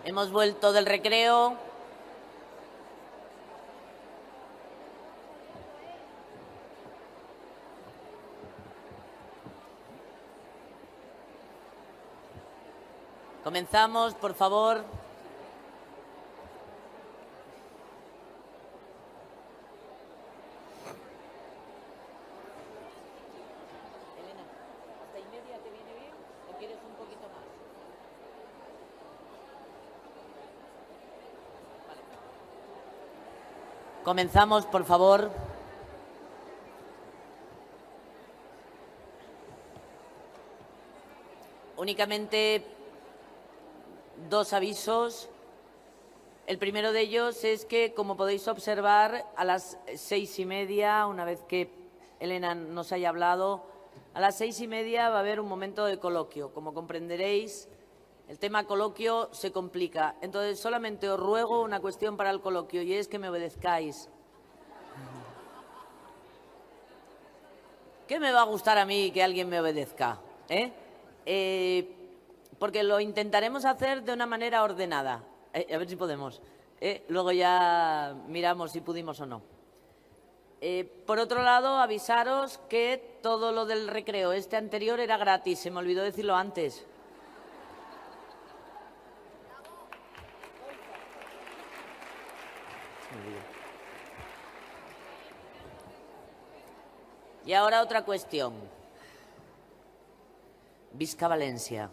Hemos vuelto del recreo. Comenzamos, por favor. Elena, ¿hasta y media te viene bien o quieres un poquito más? Vale. Comenzamos, por favor. Únicamente dos avisos. El primero de ellos es que, como podéis observar, a las 6:30, una vez que Elena nos haya hablado, a las 6:30 va a haber un momento de coloquio. Como comprenderéis, el tema coloquio se complica. Entonces, solamente os ruego una cuestión para el coloquio, y es que me obedezcáis. ¿Qué me va a gustar a mí que alguien me obedezca? Porque lo intentaremos hacer de una manera ordenada. A ver si podemos. Luego ya miramos si pudimos o no. Por otro lado, avisaros que todo lo del recreo anterior era gratis. Se me olvidó decirlo antes. Y ahora otra cuestión. Visca Valencia.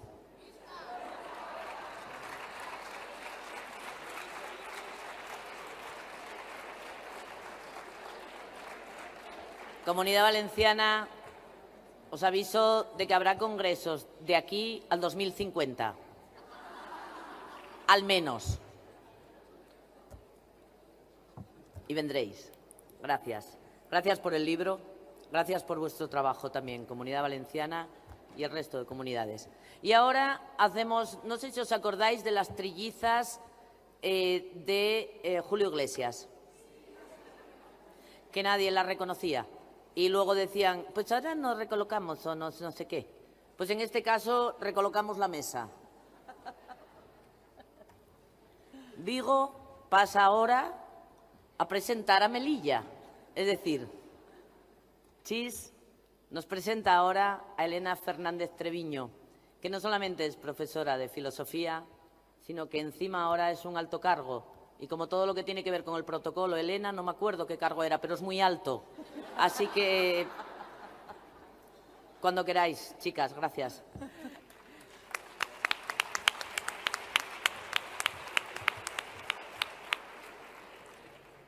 Comunidad Valenciana, os aviso de que habrá congresos de aquí al 2050. Al menos. Y vendréis. Gracias. Gracias por el libro. Gracias por vuestro trabajo también, Comunidad Valenciana y el resto de comunidades. Y ahora hacemos, no sé si os acordáis de las trillizas de Julio Iglesias, que nadie las reconocía. Y luego decían, pues ahora nos recolocamos o no sé qué. Pues en este caso recolocamos la mesa. Vigo pasa ahora a presentar a Melilla. Es decir, Chis nos presenta ahora a Elena Fernández Treviño, que no solamente es profesora de filosofía, sino que encima ahora es un alto cargo. Y como todo lo que tiene que ver con el protocolo, Elena, no me acuerdo qué cargo era, pero es muy alto. Así que, cuando queráis, chicas, gracias.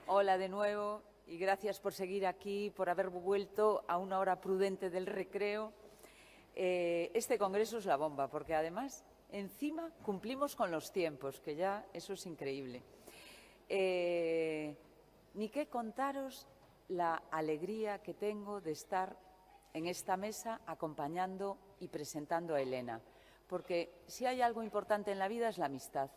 Hola de nuevo y gracias por seguir aquí, por haber vuelto a una hora prudente del recreo. Este congreso es la bomba, porque además, encima, cumplimos con los tiempos, que ya eso es increíble. Ni qué contaros la alegría que tengo de estar en esta mesa acompañando y presentando a Elena, porque si hay algo importante en la vida es la amistad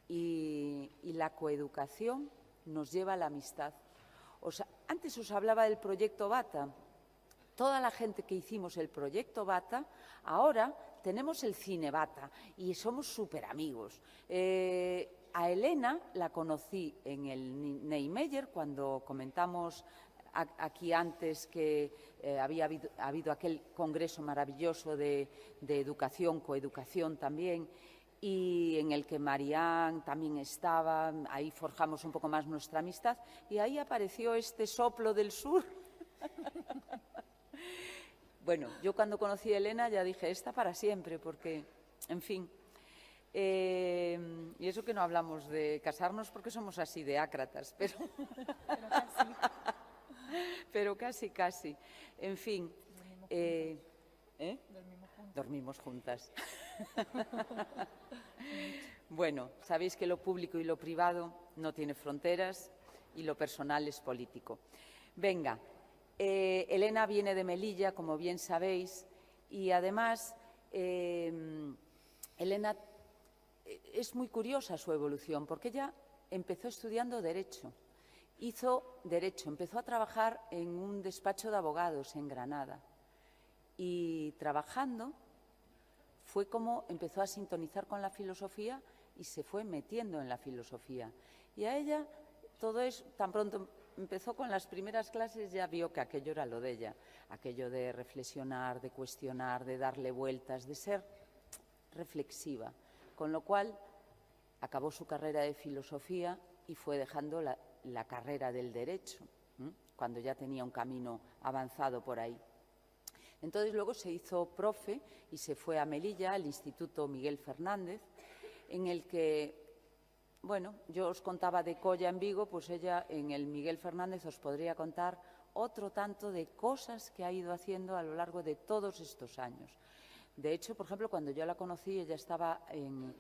y la coeducación nos lleva a la amistad. Antes os hablaba del proyecto Bata. Toda la gente que hicimos el proyecto Bata, ahora tenemos el cine Bata y somos súper amigos. A Elena la conocí en el Niemeyer cuando comentamos aquí antes que había habido aquel congreso maravilloso de educación, coeducación también, y en el que Marián también estaba. Ahí forjamos un poco más nuestra amistad y ahí apareció este soplo del sur. Bueno, yo cuando conocí a Elena ya dije, esta para siempre, porque, en fin. Y eso que no hablamos de casarnos porque somos así de ácratas, pero casi. En fin. Dormimos juntas. Bueno, sabéis que lo público y lo privado no tiene fronteras y lo personal es político. Venga, Elena viene de Melilla, como bien sabéis, y además Elena es muy curiosa su evolución, porque ella empezó estudiando Derecho. Hizo Derecho, empezó a trabajar en un despacho de abogados en Granada y trabajando fue como empezó a sintonizar con la filosofía y se fue metiendo en la filosofía. Y a ella todo eso, tan pronto empezó con las primeras clases, ya vio que aquello era lo de ella, aquello de reflexionar, de cuestionar, de darle vueltas, de ser reflexiva, con lo cual acabó su carrera de filosofía y fue dejando la carrera del derecho, cuando ya tenía un camino avanzado por ahí. Entonces luego se hizo profe y se fue a Melilla, al Instituto Miguel Fernández, en el que, bueno, yo os contaba de Colla en Vigo, pues ella en el Miguel Fernández os podría contar otro tanto de cosas que ha ido haciendo a lo largo de todos estos años. De hecho, por ejemplo, cuando yo la conocí, ella estaba en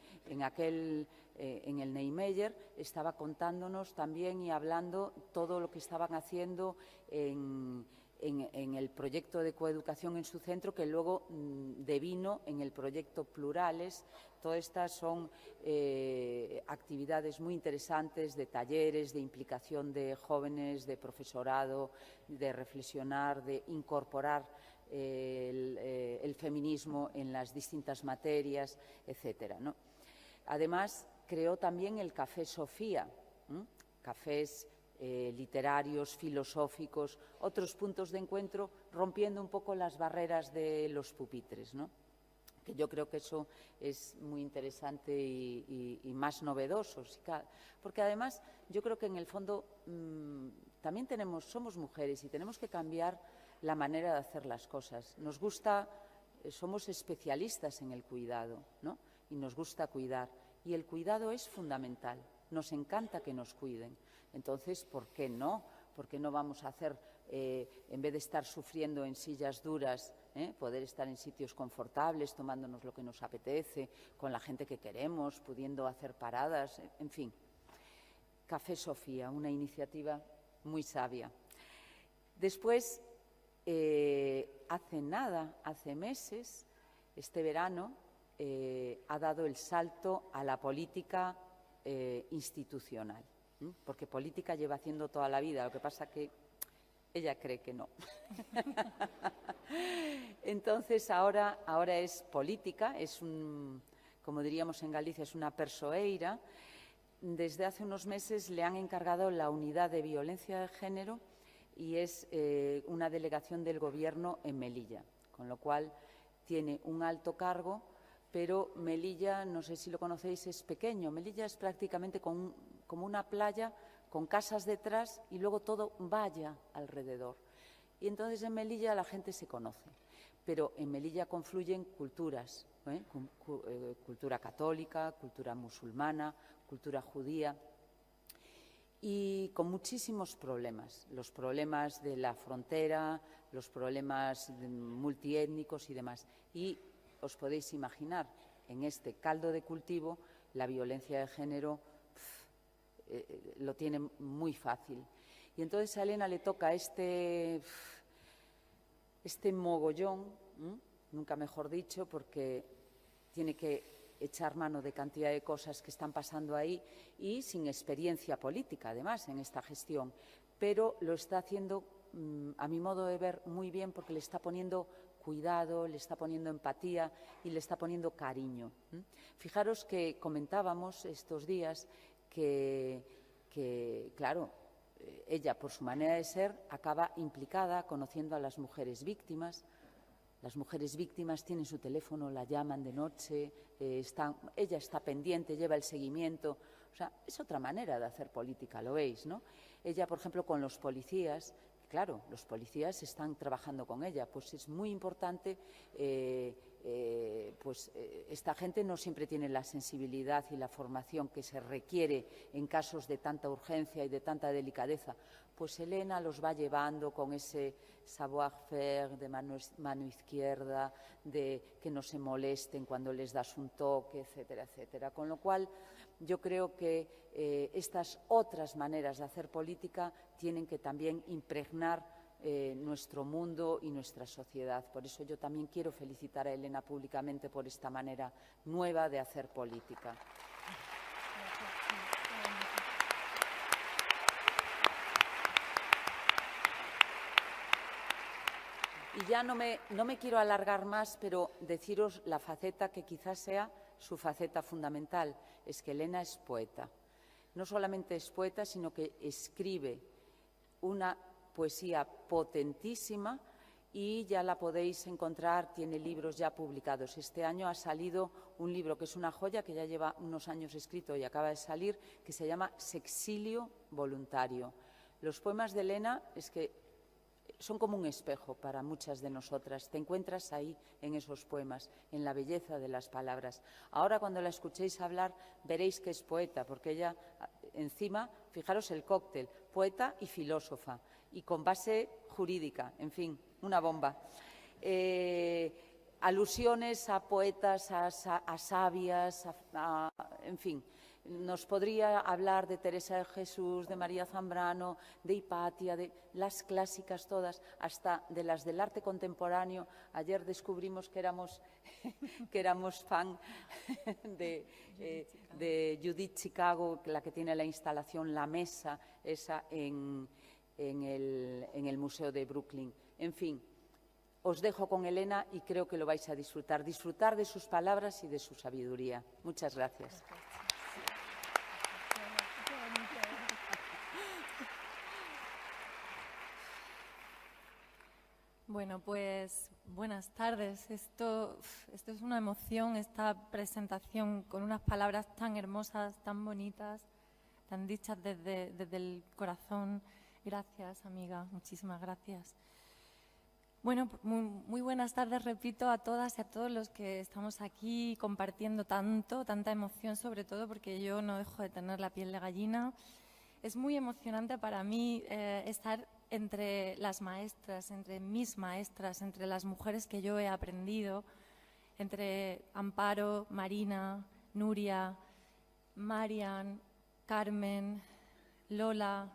el Niemeyer, estaba contándonos también y hablando todo lo que estaban haciendo en el proyecto de coeducación en su centro, que luego devino en el proyecto Plurales. Todas estas son actividades muy interesantes de talleres, de implicación de jóvenes, de profesorado, de reflexionar, de incorporar el feminismo en las distintas materias, etcétera, ¿no? Además, creó también el Café Sofía, cafés literarios, filosóficos, otros puntos de encuentro, rompiendo un poco las barreras de los pupitres, ¿no? Que yo creo que eso es muy interesante y más novedoso, porque además yo creo que en el fondo también somos mujeres y tenemos que cambiar la manera de hacer las cosas. Nos gusta, somos especialistas en el cuidado, ¿no? Y nos gusta cuidar. Y el cuidado es fundamental. Nos encanta que nos cuiden. Entonces, ¿por qué no? ¿Por qué no vamos a hacer, en vez de estar sufriendo en sillas duras, poder estar en sitios confortables, tomándonos lo que nos apetece, con la gente que queremos, pudiendo hacer paradas, en fin? Café Sofía, una iniciativa muy sabia. Después, hace meses, este verano, ha dado el salto a la política institucional, porque política lleva haciendo toda la vida, lo que pasa que ella cree que no. Entonces ahora es política, es como diríamos en Galicia, es una persoeira. Desde hace unos meses le han encargado la unidad de violencia de género y es una delegación del Gobierno en Melilla, con lo cual tiene un alto cargo, pero Melilla, no sé si lo conocéis, es pequeño. Melilla es prácticamente como una playa con casas detrás y luego todo valla alrededor. Y entonces en Melilla la gente se conoce, pero en Melilla confluyen culturas, cultura católica, cultura musulmana, cultura judía, y con muchísimos problemas, los problemas de la frontera, los problemas multiétnicos y demás. Y os podéis imaginar, en este caldo de cultivo, la violencia de género lo tiene muy fácil. Y entonces a Elena le toca este mogollón, nunca mejor dicho, porque tiene que echar mano de cantidad de cosas que están pasando ahí y sin experiencia política, además, en esta gestión. Pero lo está haciendo, a mi modo de ver, muy bien, porque le está poniendo cuidado, le está poniendo empatía y le está poniendo cariño. Fijaros que comentábamos estos días que claro, ella, por su manera de ser, acaba implicada conociendo a las mujeres víctimas. Las mujeres víctimas tienen su teléfono, la llaman de noche, ella está pendiente, lleva el seguimiento. O sea, es otra manera de hacer política, lo veis, ¿no? Ella, por ejemplo, con los policías, claro, los policías están trabajando con ella, pues es muy importante, esta gente no siempre tiene la sensibilidad y la formación que se requiere en casos de tanta urgencia y de tanta delicadeza. Pues Elena los va llevando con ese savoir-faire de mano izquierda, de que no se molesten cuando les das un toque, etcétera, etcétera. Con lo cual, yo creo que estas otras maneras de hacer política tienen que también impregnar nuestro mundo y nuestra sociedad. Por eso yo también quiero felicitar a Elena públicamente por esta manera nueva de hacer política. Y ya no me quiero alargar más, pero deciros la faceta que quizás sea su faceta fundamental, es que Elena es poeta. No solamente es poeta, sino que escribe una poesía potentísima y ya la podéis encontrar, tiene libros ya publicados. Este año ha salido un libro que es una joya, que ya lleva unos años escrito y acaba de salir, que se llama Sexilio voluntario. Los poemas de Elena es que son como un espejo para muchas de nosotras. Te encuentras ahí en esos poemas, en la belleza de las palabras. Ahora, cuando la escuchéis hablar, veréis que es poeta, porque ella, encima, fijaros el cóctel, poeta y filósofa, y con base jurídica, en fin, una bomba. Alusiones a poetas, a sabias, en fin. Nos podría hablar de Teresa de Jesús, de María Zambrano, de Hipatia, de las clásicas todas, hasta de las del arte contemporáneo. Ayer descubrimos que éramos fan de Judith Chicago, la que tiene la instalación La Mesa, esa en el Museo de Brooklyn. En fin, os dejo con Elena y creo que lo vais a disfrutar. Disfrutar de sus palabras y de su sabiduría. Muchas gracias. Bueno, pues buenas tardes. Esto es una emoción, esta presentación con unas palabras tan hermosas, tan bonitas, tan dichas desde el corazón. Gracias, amiga, muchísimas gracias. Bueno, muy buenas tardes, repito, a todas y a todos los que estamos aquí compartiendo tanta emoción, sobre todo porque yo no dejo de tener la piel de gallina. Es muy emocionante para mí estar entre las maestras, entre mis maestras, entre las mujeres que yo he aprendido, entre Amparo, Marina, Nuria, Marian, Carmen, Lola,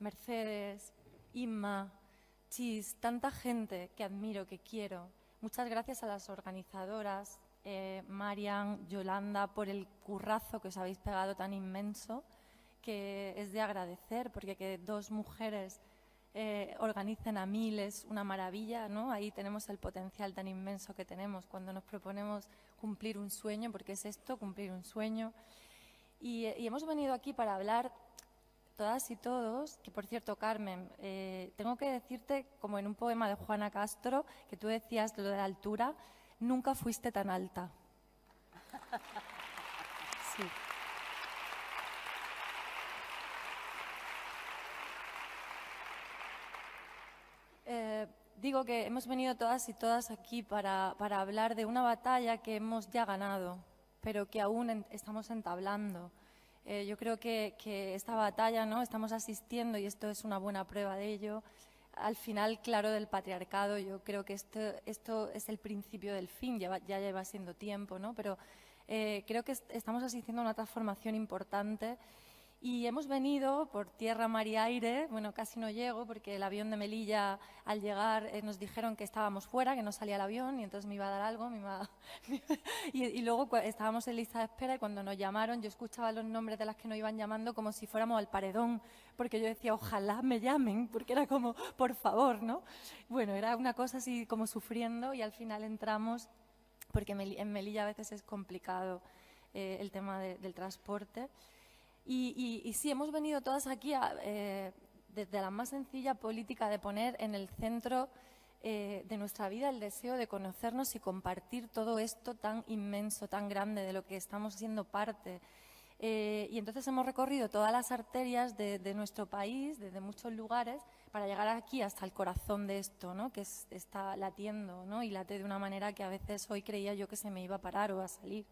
Mercedes, Inma, Chis, tanta gente que admiro, que quiero. Muchas gracias a las organizadoras, Marian, Yolanda, por el currazo que os habéis pegado tan inmenso, que es de agradecer, porque que dos mujeres organicen a 1000 es una maravilla, ¿no? Ahí tenemos el potencial tan inmenso que tenemos cuando nos proponemos cumplir un sueño, porque es esto, cumplir un sueño. Y hemos venido aquí para hablar todas y todos, que por cierto, Carmen, tengo que decirte, como en un poema de Juana Castro, que tú decías lo de la altura, nunca fuiste tan alta. Sí. Digo que hemos venido todas y todas aquí para hablar de una batalla que hemos ya ganado, pero que aún estamos entablando. Yo creo que esta batalla, ¿no? Estamos asistiendo, y esto es una buena prueba de ello, al final claro del patriarcado. Yo creo que esto es el principio del fin, ya lleva siendo tiempo, ¿no? Pero creo que estamos asistiendo a una transformación importante. Y hemos venido por tierra, mar y aire. Bueno, casi no llego porque el avión de Melilla, al llegar, nos dijeron que estábamos fuera, que no salía el avión, y entonces me iba a dar algo. Y luego estábamos en lista de espera, y cuando nos llamaron yo escuchaba los nombres de las que nos iban llamando como si fuéramos al paredón, porque yo decía, ojalá me llamen, porque era como, por favor, ¿no? Bueno, era una cosa así como sufriendo, y al final entramos, porque en Melilla a veces es complicado el tema del transporte. Y sí, hemos venido todas aquí desde la más sencilla política de poner en el centro de nuestra vida el deseo de conocernos y compartir todo esto tan inmenso, tan grande, de lo que estamos siendo parte. Y entonces hemos recorrido todas las arterias de nuestro país, desde muchos lugares, para llegar aquí hasta el corazón de esto, ¿no? Que está latiendo, ¿no? Y late de una manera que a veces hoy creía yo que se me iba a parar o a salir.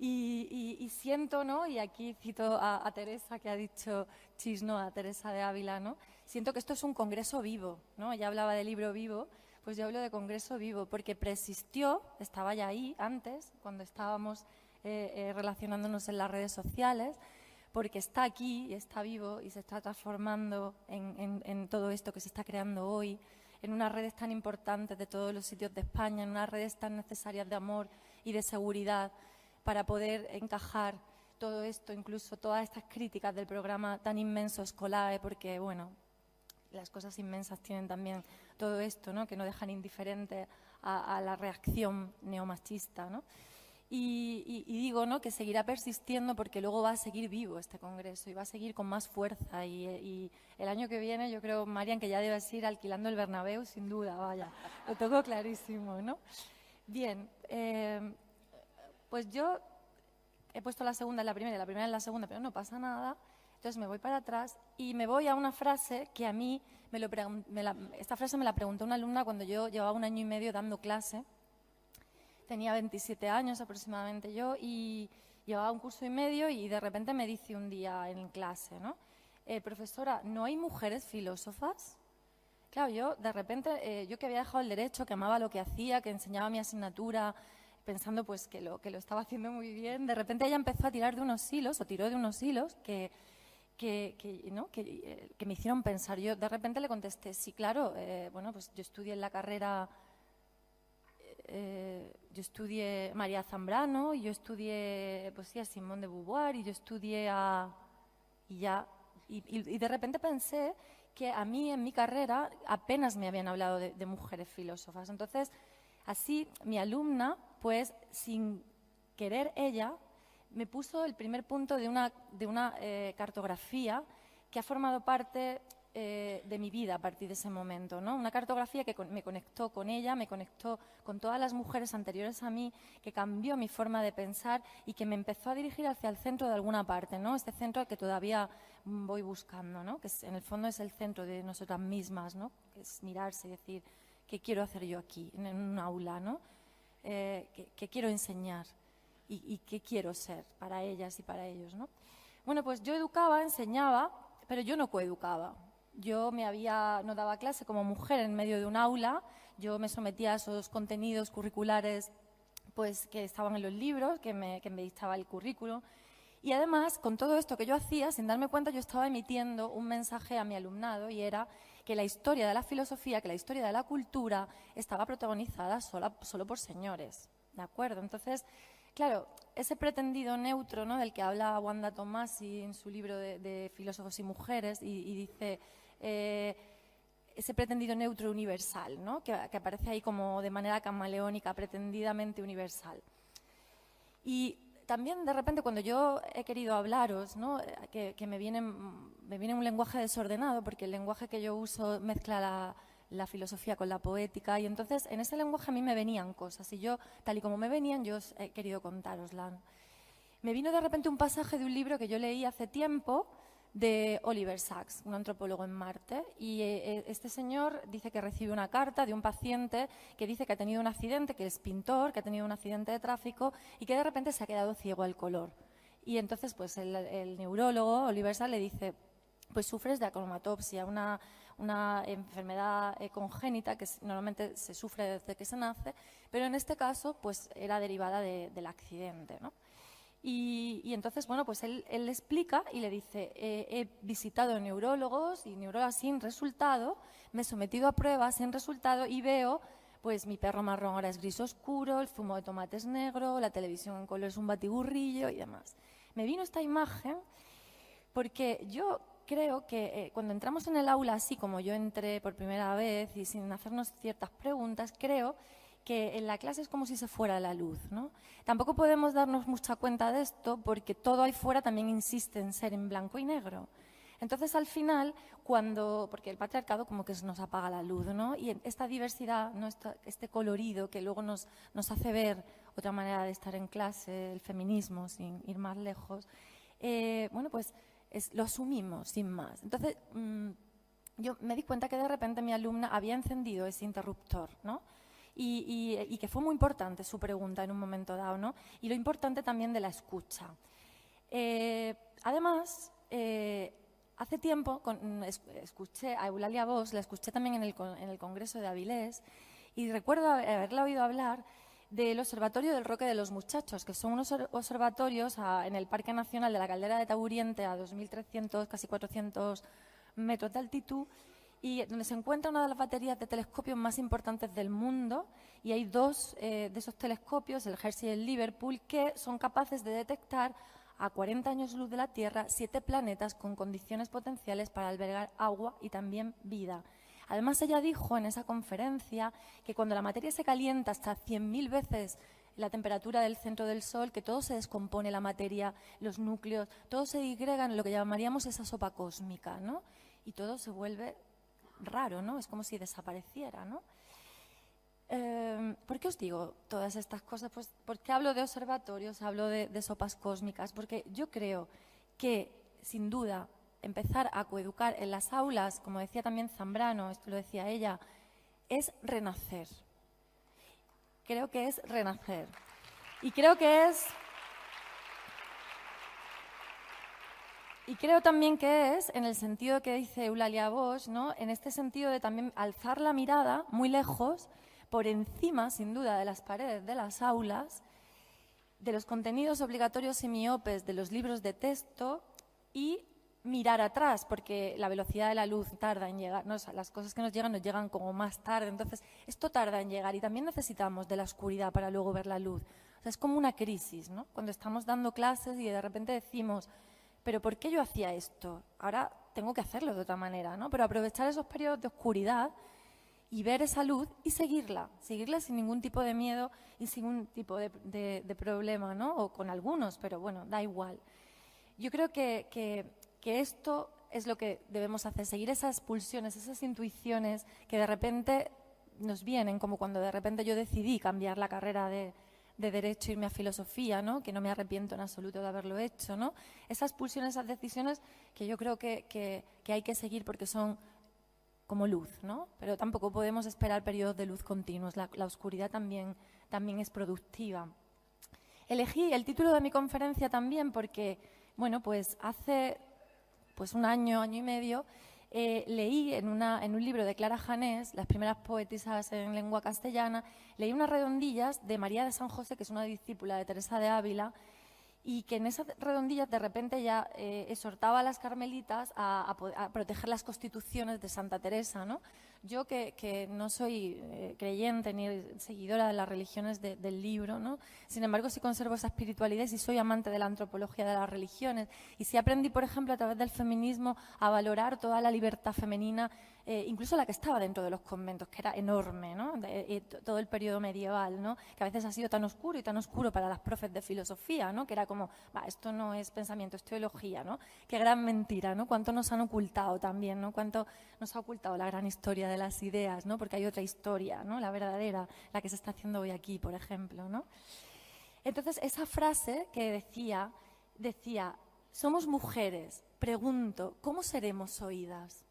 Y siento, ¿no? Y aquí cito a Teresa, que ha dicho Chis, ¿no? A Teresa de Ávila, ¿no? Siento que esto es un congreso vivo, ¿no? Ella hablaba de libro vivo, pues yo hablo de congreso vivo, porque preexistió, estaba ya ahí antes, cuando estábamos relacionándonos en las redes sociales, porque está aquí y está vivo y se está transformando en todo esto que se está creando hoy, en unas redes tan importantes de todos los sitios de España, en unas redes tan necesarias de amor y de seguridad, para poder encajar todo esto, incluso todas estas críticas del programa tan inmenso escolar, porque, bueno, las cosas inmensas tienen también todo esto, ¿no? Que no dejan indiferente a la reacción neomachista, ¿no? Y digo, ¿no?, que seguirá persistiendo porque luego va a seguir vivo este congreso y va a seguir con más fuerza. Y el año que viene yo creo, Marian, que ya debes ir alquilando el Bernabéu, sin duda, vaya, lo tengo clarísimo, ¿no? Bien, pues yo he puesto la segunda en la primera y la primera en la segunda, pero no pasa nada. Entonces me voy para atrás y me voy a una frase que a mí, esta frase me la preguntó una alumna cuando yo llevaba 1 año y medio dando clase. Tenía 27 años aproximadamente yo y llevaba 1 curso y medio y de repente me dice un día en clase, ¿no? Profesora, ¿no hay mujeres filósofas? Claro, yo de repente, yo que había dejado el derecho, que amaba lo que hacía, que enseñaba mi asignatura, pensando pues que lo estaba haciendo muy bien, de repente ella empezó a tirar de unos hilos, o tiró de unos hilos que me hicieron pensar. Yo de repente le contesté, sí, claro, bueno, pues yo estudié en la carrera... yo estudié María Zambrano, y yo estudié pues sí, a Simone de Beauvoir, y yo estudié a... Y de repente pensé que a mí en mi carrera apenas me habían hablado de mujeres filósofas. Entonces, así mi alumna, pues sin querer ella, me puso el primer punto de una cartografía que ha formado parte de mi vida a partir de ese momento, ¿no? Una cartografía que me conectó con ella, me conectó con todas las mujeres anteriores a mí, que cambió mi forma de pensar y que me empezó a dirigir hacia el centro de alguna parte, ¿no? Este centro al que todavía voy buscando, ¿no? Que en el fondo es el centro de nosotras mismas, ¿no? Que es mirarse y decir, ¿qué quiero hacer yo aquí, en un aula, ¿no? ¿Qué quiero enseñar y qué quiero ser para ellas y para ellos, ¿no? Bueno, pues yo educaba, enseñaba, pero yo no coeducaba. Yo no daba clase como mujer en medio de un aula, yo me sometía a esos contenidos curriculares pues, que estaban en los libros, que me dictaba el currículum. Y además, con todo esto que yo hacía, sin darme cuenta, yo estaba emitiendo un mensaje a mi alumnado, y era que la historia de la filosofía, que la historia de la cultura estaba protagonizada solo por señores, ¿de acuerdo? Entonces, claro, ese pretendido neutro, ¿no?, del que habla Wanda Tomasi en su libro de Filósofos y Mujeres, y dice... ese pretendido neutro universal, ¿no?, que aparece ahí como de manera camaleónica, pretendidamente universal. Y también de repente cuando yo he querido hablaros, ¿no?, que me viene un lenguaje desordenado, porque el lenguaje que yo uso mezcla la filosofía con la poética, y entonces en ese lenguaje a mí me venían cosas, y yo, tal y como me venían, yo he querido contároslas. Me vino de repente un pasaje de un libro que yo leí hace tiempo, de Oliver Sacks, un antropólogo en Marte, y este señor dice que recibe una carta de un paciente que dice que ha tenido un accidente, que es pintor, que ha tenido un accidente de tráfico y que de repente se ha quedado ciego al color. Y entonces pues el neurólogo Oliver Sacks le dice, pues sufres de acromatopsia, una enfermedad congénita que normalmente se sufre desde que se nace, pero en este caso pues era derivada del accidente, ¿no? Y entonces, bueno, pues él le explica y le dice, he visitado neurólogos y neurólogas sin resultado, me he sometido a pruebas sin resultado y veo, pues mi perro marrón ahora es gris oscuro, el zumo de tomate es negro, la televisión en color es un batiburrillo y demás. Me vino esta imagen porque yo creo que cuando entramos en el aula así como yo entré por primera vez y sin hacernos ciertas preguntas, creo que en la clase es como si se fuera la luz, ¿no? Tampoco podemos darnos mucha cuenta de esto porque todo ahí fuera también insiste en ser en blanco y negro. Entonces, al final, porque el patriarcado como que nos apaga la luz, ¿no? Y esta diversidad, ¿no?, este colorido que luego nos hace ver otra manera de estar en clase, el feminismo, sin ir más lejos, bueno, pues lo asumimos sin más. Entonces, yo me di cuenta que de repente mi alumna había encendido ese interruptor, ¿no? Y que fue muy importante su pregunta en un momento dado, ¿no? Y lo importante también de la escucha. Además, hace tiempo escuché a Eulalia Bosch, la escuché también en el Congreso de Avilés, y recuerdo haberla oído hablar del Observatorio del Roque de los Muchachos, que son unos observatorios en el Parque Nacional de la Caldera de Taburiente a 2.300, casi 400 metros de altitud, y donde se encuentra una de las baterías de telescopios más importantes del mundo, y hay dos de esos telescopios, el Herschel y el Liverpool, que son capaces de detectar a 40 años luz de la Tierra 7 planetas con condiciones potenciales para albergar agua y también vida. Además, ella dijo en esa conferencia que cuando la materia se calienta hasta 100.000 veces la temperatura del centro del Sol, que todo se descompone, la materia, los núcleos, todo se digrega en lo que llamaríamos esa sopa cósmica, ¿no? Y todo se vuelve raro, ¿no? Es como si desapareciera, ¿no? ¿Por qué os digo todas estas cosas? Pues porque hablo de observatorios, hablo de sopas cósmicas, porque yo creo que, sin duda, empezar a coeducar en las aulas, como decía también Zambrano, esto lo decía ella, es renacer. Creo que es renacer. Y creo también que es, en el sentido que dice Eulalia Bosch, ¿no? En este sentido de también alzar la mirada muy lejos, por encima, sin duda, de las paredes de las aulas, de los contenidos obligatorios y miopes de los libros de texto y mirar atrás, porque la velocidad de la luz tarda en llegar, ¿no? O sea, las cosas que nos llegan como más tarde, entonces esto tarda en llegar y también necesitamos de la oscuridad para luego ver la luz. O sea, es como una crisis, ¿no? Cuando estamos dando clases y de repente decimos, ¿pero por qué yo hacía esto? Ahora tengo que hacerlo de otra manera, ¿no? Pero aprovechar esos periodos de oscuridad y ver esa luz y seguirla sin ningún tipo de miedo y sin ningún tipo de problema, ¿no? O con algunos, pero bueno, da igual. Yo creo que esto es lo que debemos hacer, seguir esas pulsiones, esas intuiciones que de repente nos vienen, como cuando de repente yo decidí cambiar la carrera de Derecho e irme a Filosofía, ¿no? Que no me arrepiento en absoluto de haberlo hecho, ¿no? Esas pulsiones, esas decisiones que yo creo que hay que seguir porque son como luz, ¿no? Pero tampoco podemos esperar periodos de luz continuos. La oscuridad también es productiva. Elegí el título de mi conferencia también porque, bueno, pues hace un año y medio, leí en un libro de Clara Janés, las primeras poetisas en lengua castellana, leí unas redondillas de María de San José, que es una discípula de Teresa de Ávila, y que en esas redondillas de repente ya exhortaba a las carmelitas a proteger las constituciones de Santa Teresa, ¿no? Yo que no soy creyente ni seguidora de las religiones del libro, ¿no? Sin embargo, sí conservo esa espiritualidad y sí soy amante de la antropología de las religiones. Y sí aprendí, por ejemplo, a través del feminismo a valorar toda la libertad femenina, incluso la que estaba dentro de los conventos, que era enorme, ¿no? Todo el periodo medieval, ¿no? Que a veces ha sido tan oscuro para las profes de filosofía, ¿no? Que era como, esto no es pensamiento, es teología, ¿no? Qué gran mentira, ¿no? Cuánto nos han ocultado también, ¿no? Cuánto nos ha ocultado la gran historia de las ideas, ¿no? Porque hay otra historia, ¿no? La verdadera, la que se está haciendo hoy aquí, por ejemplo, ¿no? Entonces, esa frase que decía, somos mujeres, pregunto, ¿cómo seremos oídas?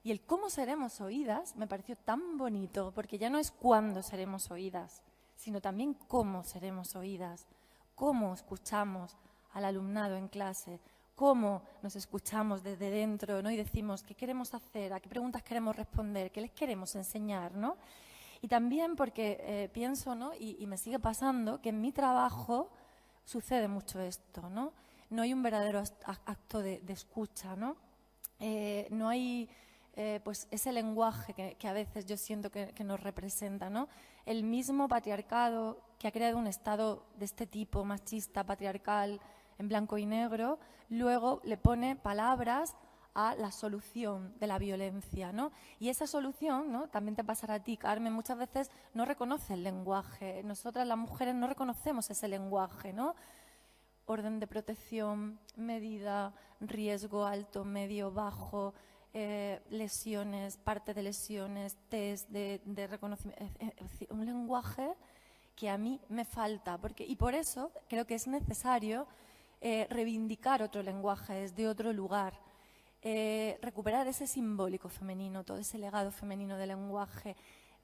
Y el cómo seremos oídas me pareció tan bonito, porque ya no es cuándo seremos oídas, sino también cómo seremos oídas, cómo escuchamos al alumnado en clase, cómo nos escuchamos desde dentro, ¿no? Y decimos qué queremos hacer, a qué preguntas queremos responder, qué les queremos enseñar, ¿no? Y también porque pienso, ¿no? Y me sigue pasando que en mi trabajo sucede mucho esto, ¿no? No hay un verdadero acto de escucha, ¿no? No hay pues ese lenguaje que a veces yo siento que nos representa, ¿no? El mismo patriarcado que ha creado un Estado de este tipo, machista, patriarcal, en blanco y negro, luego le pone palabras a la solución de la violencia, ¿no? Y esa solución, ¿no? También te pasará a ti, Carmen, muchas veces no reconoce el lenguaje. Nosotras las mujeres no reconocemos ese lenguaje, ¿no? Orden de protección, medida, riesgo alto, medio, bajo, lesiones, parte de lesiones, test de reconocimiento, un lenguaje que a mí me falta, y por eso creo que es necesario reivindicar otro lenguaje desde otro lugar, recuperar ese simbólico femenino, todo ese legado femenino del lenguaje,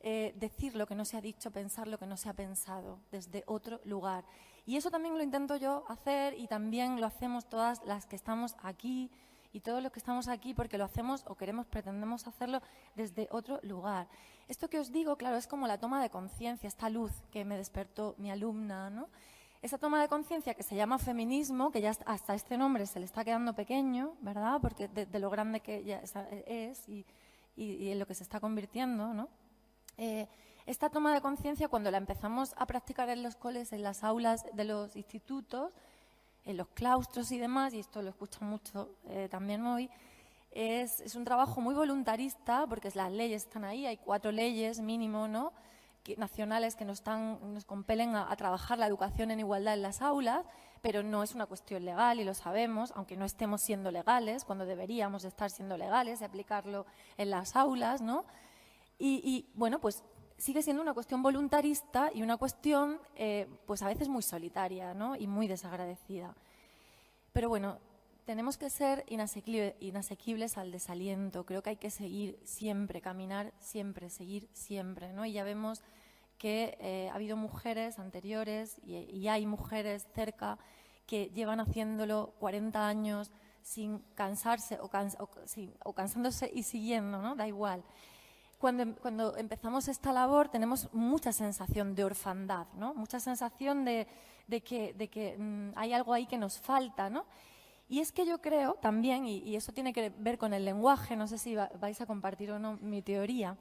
decir lo que no se ha dicho, pensar lo que no se ha pensado desde otro lugar. Y eso también lo intento yo hacer y también lo hacemos todas las que estamos aquí y todos los que estamos aquí porque lo hacemos o pretendemos hacerlo desde otro lugar. Esto que os digo, claro, es como la toma de conciencia, esta luz que me despertó mi alumna, ¿no? Esa toma de conciencia que se llama feminismo, que ya hasta este nombre se le está quedando pequeño, ¿verdad? Porque de lo grande que ya es y en lo que se está convirtiendo, ¿no? Esta toma de conciencia, cuando la empezamos a practicar en los coles, en las aulas de los institutos, en los claustros y demás, y esto lo escucho mucho también hoy, es un trabajo muy voluntarista, porque las leyes están ahí, hay 4 leyes mínimo, ¿no? nacionales que nos compelen a trabajar la educación en igualdad en las aulas, pero no es una cuestión legal y lo sabemos, aunque no estemos siendo legales, cuando deberíamos estar siendo legales y aplicarlo en las aulas, ¿no? Y bueno, pues sigue siendo una cuestión voluntarista y una cuestión pues a veces muy solitaria, ¿no? Y muy desagradecida. Pero bueno, tenemos que ser inasequibles al desaliento. Creo que hay que seguir siempre, caminar siempre, seguir siempre, ¿no? Y ya vemos que ha habido mujeres anteriores y hay mujeres cerca que llevan haciéndolo 40 años sin cansarse o cansándose y siguiendo, ¿no? Da igual. Cuando empezamos esta labor tenemos mucha sensación de orfandad, ¿no? Mucha sensación de que hay algo ahí que nos falta, ¿no? Y es que yo creo también, y eso tiene que ver con el lenguaje, no sé si vais a compartir o no mi teoría,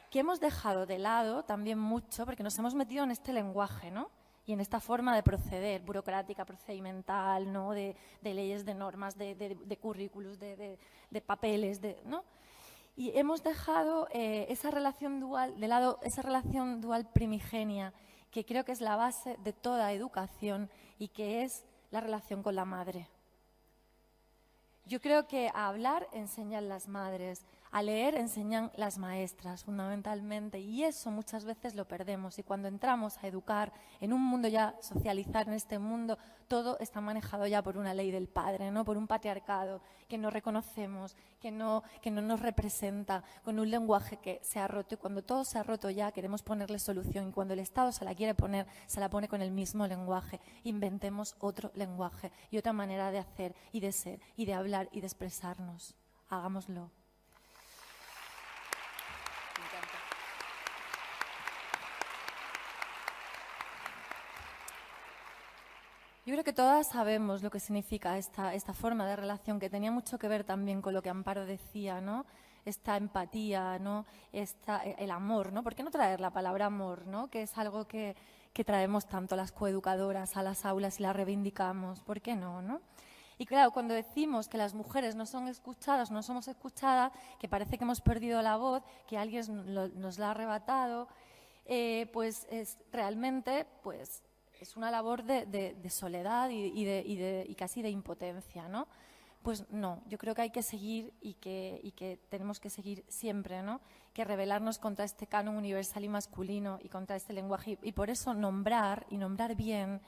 que hemos dejado de lado también mucho, porque nos hemos metido en este lenguaje, ¿no? Y en esta forma de proceder, burocrática, procedimental, ¿no? De leyes, de normas, de currículos, de papeles, ¿no? Y hemos dejado esa relación dual, de lado esa relación dual primigenia, que creo que es la base de toda educación y que es la relación con la madre. Yo creo que a hablar enseñan las madres, a leer enseñan las maestras, fundamentalmente, y eso muchas veces lo perdemos. Y cuando entramos a educar en un mundo ya, socializar en este mundo, todo está manejado ya por una ley del padre, ¿no? Por un patriarcado que no reconocemos, que no nos representa, con un lenguaje que se ha roto. Y cuando todo se ha roto ya, queremos ponerle solución. Y cuando el Estado se la quiere poner, se la pone con el mismo lenguaje. Inventemos otro lenguaje y otra manera de hacer y de ser y de hablar y de expresarnos. Hagámoslo. Yo creo que todas sabemos lo que significa esta forma de relación, que tenía mucho que ver también con lo que Amparo decía, ¿no? Esta empatía, ¿no? El amor, ¿no? ¿Por qué no traer la palabra amor, ¿no? Que es algo que traemos tanto las coeducadoras a las aulas y la reivindicamos. ¿Por qué no, no? Y claro, cuando decimos que las mujeres no son escuchadas, no somos escuchadas, que parece que hemos perdido la voz, que alguien nos la ha arrebatado, pues es realmente, pues es una labor de soledad y casi de impotencia, ¿no? Pues no, yo creo que hay que seguir y que tenemos que seguir siempre, ¿no? Que rebelarnos contra este canon universal y masculino y contra este lenguaje. Y por eso nombrar, y nombrar bien,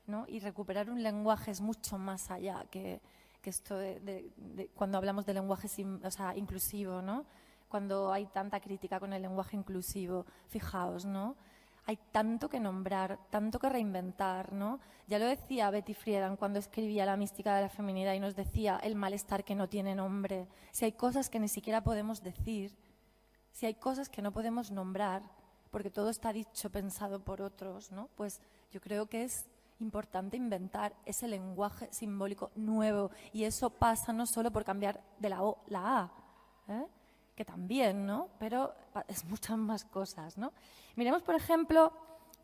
¿no? Y recuperar un lenguaje es mucho más allá que esto de cuando hablamos de lenguaje inclusivo, ¿no? Cuando hay tanta crítica con el lenguaje inclusivo, fijaos, ¿no? Hay tanto que nombrar, tanto que reinventar, ¿no? Ya lo decía Betty Friedan cuando escribía La mística de la feminidad y nos decía el malestar que no tiene nombre. Si hay cosas que ni siquiera podemos decir, si hay cosas que no podemos nombrar, porque todo está dicho, pensado por otros, ¿no? Pues yo creo que es importante inventar ese lenguaje simbólico nuevo, y eso pasa no solo por cambiar de la O la A, que también, ¿no? Pero es muchas más cosas, ¿no? Miremos, por ejemplo,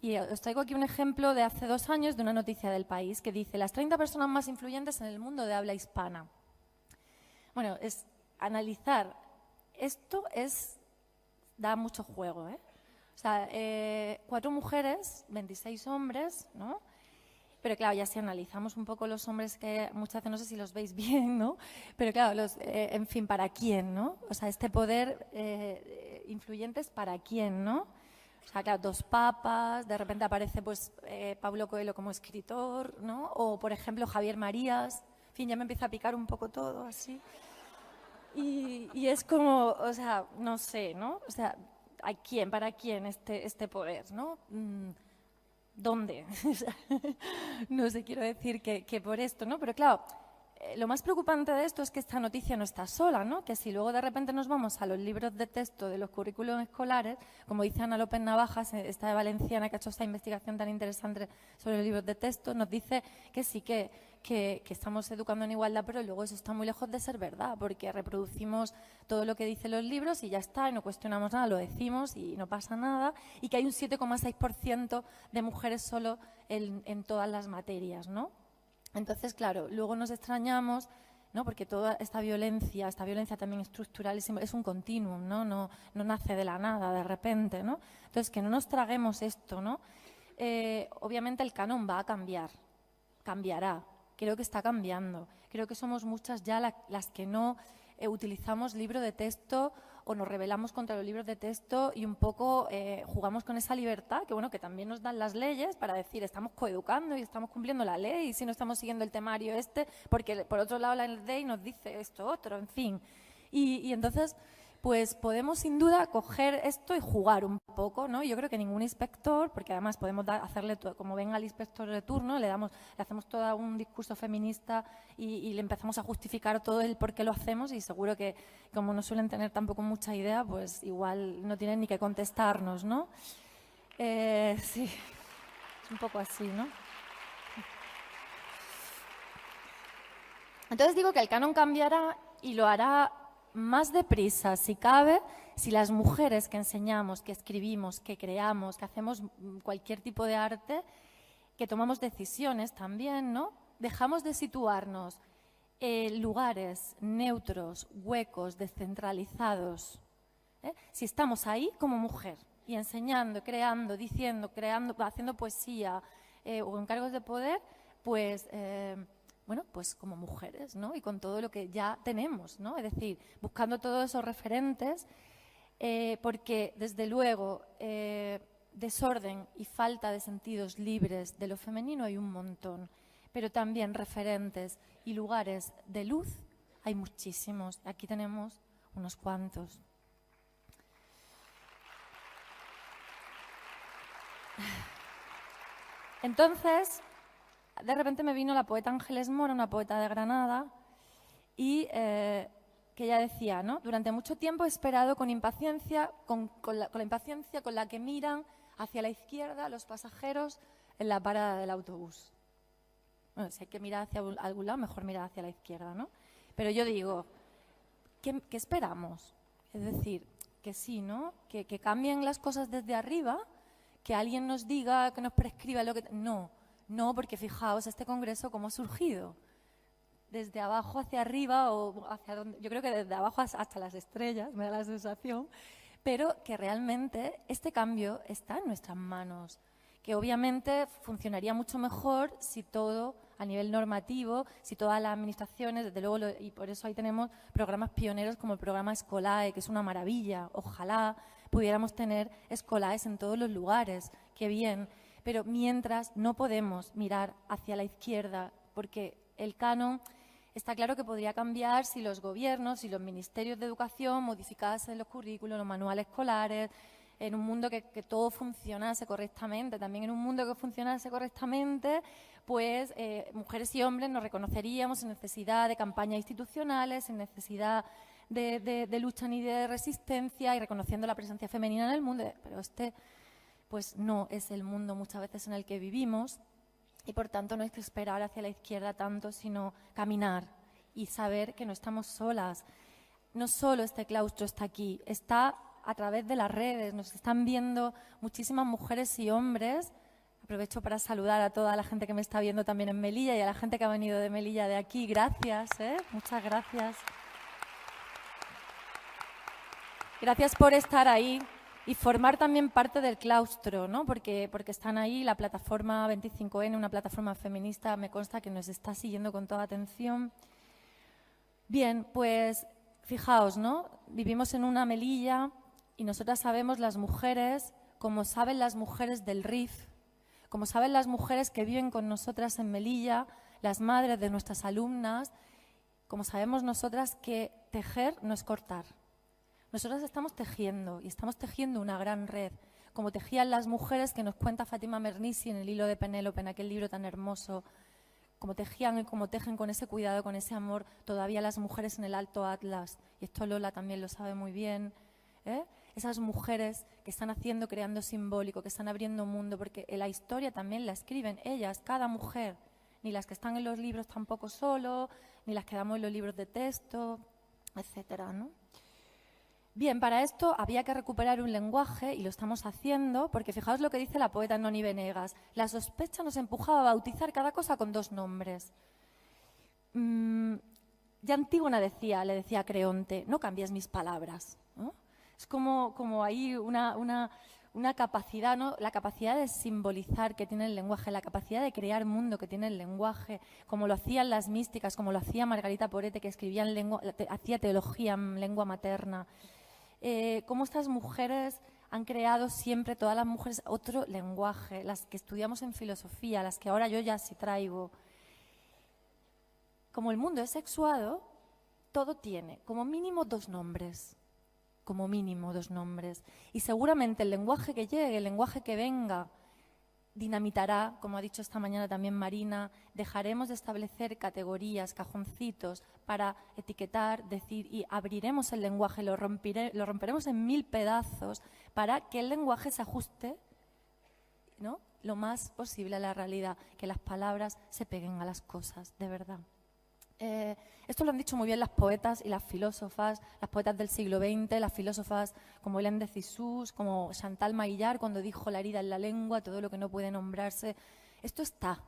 y os traigo aquí un ejemplo de hace 2 años de una noticia del País que dice: las 30 personas más influyentes en el mundo de habla hispana. Bueno, es analizar esto da mucho juego, ¿eh? O sea, 4 mujeres, 26 hombres, ¿no? Pero claro, ya si analizamos un poco los hombres, que muchas veces no sé si los veis bien, ¿no? Pero claro, en fin, ¿para quién, no? O sea, este poder influyente es para quién, ¿no? O sea, claro, 2 papas, de repente aparece pues Paulo Coelho como escritor, ¿no? O, por ejemplo, Javier Marías. En fin, ya me empieza a picar un poco todo así. Y es como, o sea, no sé, ¿no? O sea, ¿a quién, para quién este poder, ¿no? ¿Dónde? No sé, quiero decir que por esto, ¿no? Pero claro, lo más preocupante de esto es que esta noticia no está sola, ¿no? Que si luego de repente nos vamos a los libros de texto de los currículos escolares, como dice Ana López Navajas, esta valenciana que ha hecho esta investigación tan interesante sobre los libros de texto, nos dice que sí, que estamos educando en igualdad, pero luego eso está muy lejos de ser verdad, porque reproducimos todo lo que dicen los libros y ya está, y no cuestionamos nada, lo decimos y no pasa nada, y que hay un 7,6% de mujeres solo en todas las materias, ¿no? Entonces, claro, luego nos extrañamos ¿no? Porque toda esta violencia también estructural es un continuum, ¿no? No nace de la nada, de repente, ¿no? Entonces, que no nos traguemos esto, ¿no? Obviamente el canon va a cambiar, cambiará. Creo que está cambiando. Creo que somos muchas ya las que no utilizamos libro de texto o nos rebelamos contra los libros de texto y un poco jugamos con esa libertad que, bueno, que también nos dan las leyes para decir estamos coeducando y estamos cumpliendo la ley y si no estamos siguiendo el temario porque por otro lado la ley nos dice esto otro, en fin. Y entonces, pues podemos sin duda coger esto y jugar un poco, ¿no? Yo creo que ningún inspector, porque además podemos hacerle, como venga el inspector de turno, le hacemos todo un discurso feminista y le empezamos a justificar todo el por qué lo hacemos y seguro que, como no suelen tener tampoco mucha idea, pues igual no tienen ni que contestarnos, ¿no? Sí, es un poco así, ¿no? Entonces digo que el canon cambiará y lo hará más deprisa, si cabe, si las mujeres que enseñamos, que escribimos, que creamos, que hacemos cualquier tipo de arte, que tomamos decisiones también, ¿no? Dejamos de situarnos en lugares neutros, huecos, descentralizados. Si estamos ahí como mujer y enseñando, creando, diciendo, creando, haciendo poesía o encargos de poder, pues bueno, pues como mujeres, ¿no? Y con todo lo que ya tenemos, ¿no? Es decir, buscando todos esos referentes, porque desde luego desorden y falta de sentidos libres de lo femenino hay un montón, pero también referentes y lugares de luz hay muchísimos. Aquí tenemos unos cuantos. Entonces, de repente me vino la poeta Ángeles Mora, una poeta de Granada, y que ella decía, ¿no? Durante mucho tiempo he esperado con impaciencia, con la impaciencia con la que miran hacia la izquierda los pasajeros en la parada del autobús. Bueno, si hay que mirar hacia algún lado, mejor mirar hacia la izquierda, ¿no? Pero yo digo, ¿qué esperamos? Es decir, que sí, ¿no? Que cambien las cosas desde arriba, que alguien nos diga, que nos prescriba lo que... No, porque fijaos, este congreso cómo ha surgido. Desde abajo hacia arriba o hacia donde... Yo creo que desde abajo hasta las estrellas, me da la sensación, pero que realmente este cambio está en nuestras manos, que obviamente funcionaría mucho mejor si todo, a nivel normativo, si todas las administraciones, desde luego, y por eso ahí tenemos programas pioneros como el programa Escolae, que es una maravilla. Ojalá pudiéramos tener escolaes en todos los lugares, qué bien. Pero mientras no podemos mirar hacia la izquierda, porque el canon está claro que podría cambiar si los gobiernos y los ministerios de educación modificasen los currículos, los manuales escolares, en un mundo que todo funcionase correctamente. También en un mundo que funcionase correctamente, pues mujeres y hombres nos reconoceríamos sin necesidad de campañas institucionales, sin necesidad de lucha ni de resistencia y reconociendo la presencia femenina en el mundo. Pero pues no es el mundo muchas veces en el que vivimos y por tanto no hay que esperar hacia la izquierda tanto, sino caminar y saber que no estamos solas. No solo este claustro está aquí, está a través de las redes, nos están viendo muchísimas mujeres y hombres. Aprovecho para saludar a toda la gente que me está viendo también en Melilla y a la gente que ha venido de Melilla de aquí. Gracias, muchas gracias. Gracias por estar ahí. Y formar también parte del claustro, ¿no? Porque están ahí, la plataforma 25N, una plataforma feminista, me consta que nos está siguiendo con toda atención. Bien, pues fijaos, ¿no? Vivimos en una Melilla y nosotras sabemos las mujeres, como saben las mujeres del RIF, como saben las mujeres que viven con nosotras en Melilla, las madres de nuestras alumnas, como sabemos nosotras que tejer no es cortar. Nosotras estamos tejiendo y estamos tejiendo una gran red, como tejían las mujeres que nos cuenta Fátima Mernissi en el hilo de Penélope, en aquel libro tan hermoso, como tejían y como tejen con ese cuidado, con ese amor, todavía las mujeres en el Alto Atlas, y esto Lola también lo sabe muy bien, esas mujeres que están haciendo, creando simbólico, que están abriendo mundo, porque la historia también la escriben ellas, cada mujer, ni las que están en los libros tampoco solo, ni las que damos en los libros de texto, etcétera, ¿no? Bien, para esto había que recuperar un lenguaje y lo estamos haciendo porque fijaos lo que dice la poeta Noni Venegas. La sospecha nos empujaba a bautizar cada cosa con dos nombres. Ya Antígona le decía a Creonte, no cambies mis palabras, ¿no? Es como ahí una capacidad, ¿no? La capacidad de simbolizar que tiene el lenguaje, la capacidad de crear mundo que tiene el lenguaje, como lo hacían las místicas, como lo hacía Margarita Porete, que escribía en lengua, hacía teología en lengua materna. Cómo estas mujeres han creado siempre, todas las mujeres, otro lenguaje, las que estudiamos en filosofía, las que ahora yo ya sí traigo. Como el mundo es sexuado, todo tiene como mínimo 2 nombres. Como mínimo 2 nombres. Y seguramente el lenguaje que llegue, el lenguaje que venga, dinamitará, como ha dicho esta mañana también Marina, dejaremos de establecer categorías, cajoncitos para etiquetar, decir, y abriremos el lenguaje, lo romperemos en 1000 pedazos para que el lenguaje se ajuste, ¿no?, lo más posible a la realidad, que las palabras se peguen a las cosas, de verdad. Esto lo han dicho muy bien las poetas y las filósofas, las poetas del siglo XX, las filósofas como Hélène de Cixous, como Chantal Maillard, cuando dijo la herida en la lengua, todo lo que no puede nombrarse. Esto está.